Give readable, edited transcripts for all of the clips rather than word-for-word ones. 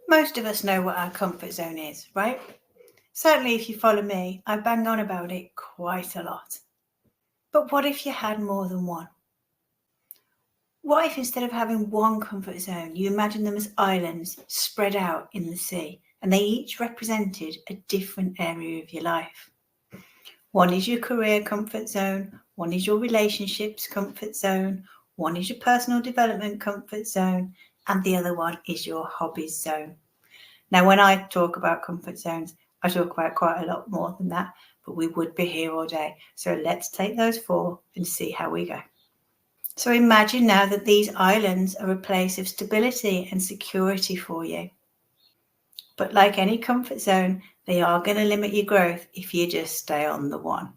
Most of us know what our comfort zone is, right? Certainly, if you follow me, I bang on about it quite a lot. But what if you had more than one? What if instead of having one comfort zone, you imagine them as islands spread out in the sea, and they each represented a different area of your life? One is your career comfort zone, one is your relationships comfort zone, one is your personal development comfort zone, and the other one is your hobbies zone. Now, when I talk about comfort zones, I talk about quite a lot more than that, but we would be here all day. So let's take those four and see how we go. So imagine now that these islands are a place of stability and security for you. But like any comfort zone, they are going to limit your growth if you just stay on the one.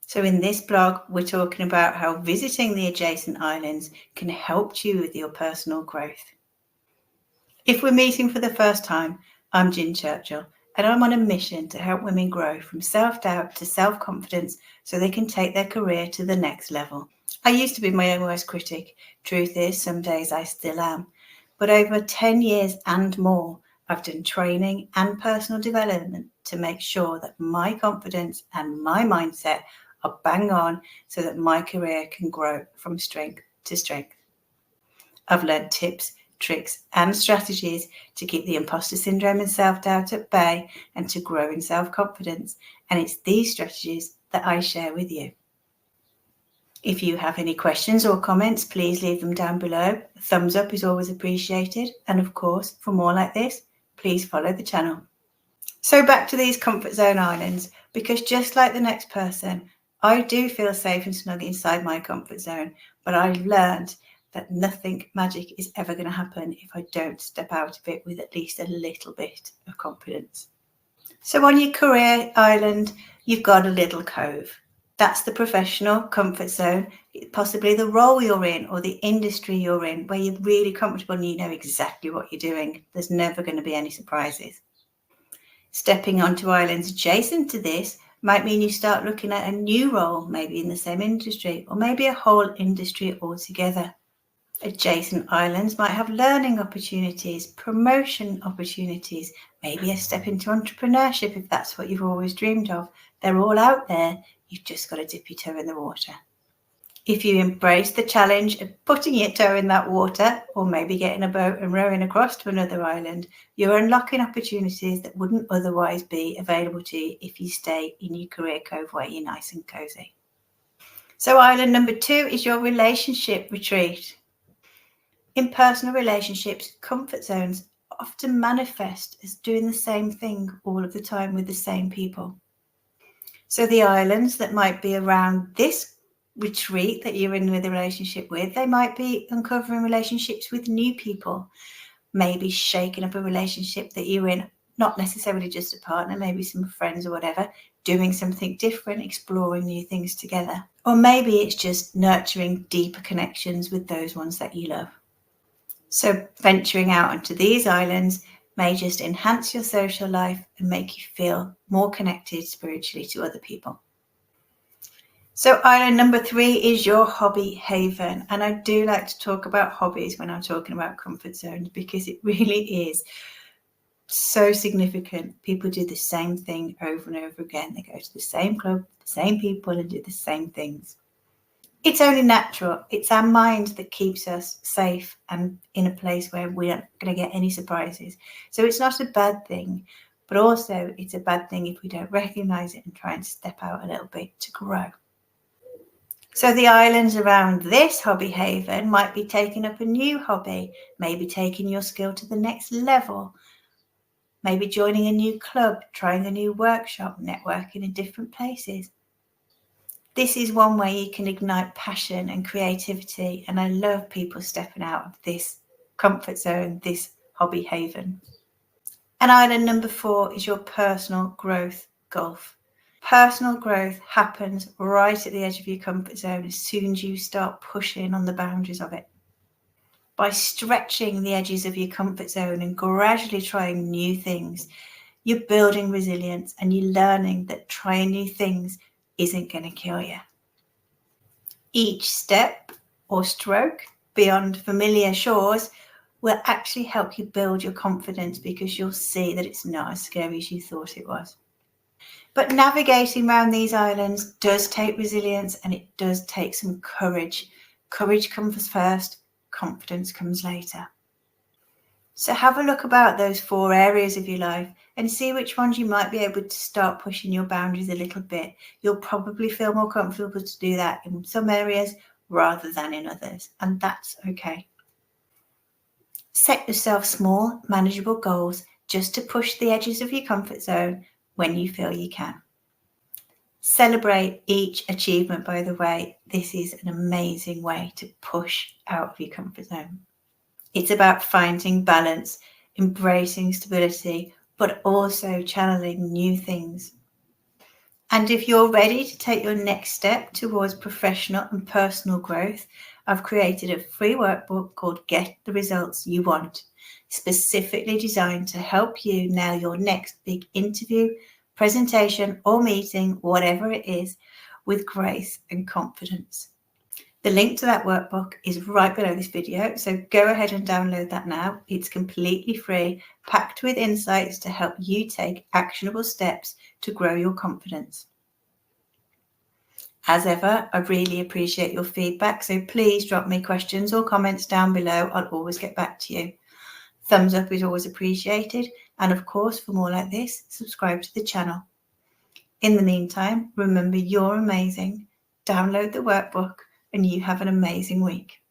So in this blog, we're talking about how visiting the adjacent islands can help you with your personal growth. If we're meeting for the first time, I'm Churchill, and I'm on a mission to help women grow from self-doubt to self-confidence so they can take their career to the next level. I used to be my own worst critic. Truth is, some days I still am. But over 10 years and more, I've done training and personal development to make sure that my confidence and my mindset are bang on so that my career can grow from strength to strength. I've learned tips, tricks, and strategies to keep the imposter syndrome and self-doubt at bay and to grow in self-confidence. And it's these strategies that I share with you. If you have any questions or comments, please leave them down below. A thumbs up is always appreciated. And of course, for more like this, please follow the channel. So back to these comfort zone islands, because just like the next person, I do feel safe and snug inside my comfort zone, but I've learned that nothing magic is ever going to happen if I don't step out of it with at least a little bit of confidence. So on your career island, you've got a little cove. That's the professional comfort zone, possibly the role you're in or the industry you're in, where you're really comfortable and you know exactly what you're doing. There's never going to be any surprises. Stepping onto islands adjacent to this might mean you start looking at a new role, maybe in the same industry, or maybe a whole industry altogether. Adjacent islands might have learning opportunities, promotion opportunities, maybe a step into entrepreneurship if that's what you've always dreamed of. They're all out there. You've just got to dip your toe in the water. If you embrace the challenge of putting your toe in that water, or maybe getting a boat and rowing across to another island, you're unlocking opportunities that wouldn't otherwise be available to you if you stay in your career cove where you're nice and cozy. So island number 2 is your relationship retreat. In personal relationships, comfort zones often manifest as doing the same thing all of the time with the same people. So the islands that might be around this retreat that you're in with a relationship with, they might be uncovering relationships with new people, maybe shaking up a relationship that you're in, not necessarily just a partner, maybe some friends or whatever, doing something different, exploring new things together. Or maybe it's just nurturing deeper connections with those ones that you love. So venturing out onto these islands may just enhance your social life and make you feel more connected spiritually to other people. So island number 3 is your hobby haven. And I do like to talk about hobbies when I'm talking about comfort zones because it really is so significant. People do the same thing over and over again. They go to the same club, the same people, and do the same things. It's only natural. It's our mind that keeps us safe and in a place where we're not going to get any surprises. So it's not a bad thing, but also it's a bad thing if we don't recognize it and try and step out a little bit to grow. So the islands around this hobby haven might be taking up a new hobby, maybe taking your skill to the next level, maybe joining a new club, trying a new workshop, networking in different places. This is one way you can ignite passion and creativity, and I love people stepping out of this comfort zone, this hobby haven. And island number 4 is your personal growth gulf. Personal growth happens right at the edge of your comfort zone as soon as you start pushing on the boundaries of it. By stretching the edges of your comfort zone and gradually trying new things, you're building resilience and you're learning that trying new things isn't going to kill you. Each step or stroke beyond familiar shores will actually help you build your confidence, because you'll see that it's not as scary as you thought it was. But navigating around these islands does take resilience, and it does take some courage. Courage comes first, confidence comes later. So have a look about those 4 areas of your life and see which ones you might be able to start pushing your boundaries a little bit. You'll probably feel more comfortable to do that in some areas rather than in others, and that's okay. Set yourself small, manageable goals just to push the edges of your comfort zone when you feel you can. Celebrate each achievement, by the way. This is an amazing way to push out of your comfort zone. It's about finding balance, embracing stability, but also channeling new things. And if you're ready to take your next step towards professional and personal growth, I've created a free workbook called Get the Results You Want, specifically designed to help you nail your next big interview, presentation, or meeting, whatever it is, with grace and confidence. The link to that workbook is right below this video, so go ahead and download that now. It's completely free, packed with insights to help you take actionable steps to grow your confidence. As ever, I really appreciate your feedback, so please drop me questions or comments down below. I'll always get back to you. Thumbs up is always appreciated, and of course, for more like this, subscribe to the channel. In the meantime, remember you're amazing. Download the workbook, and you have an amazing week.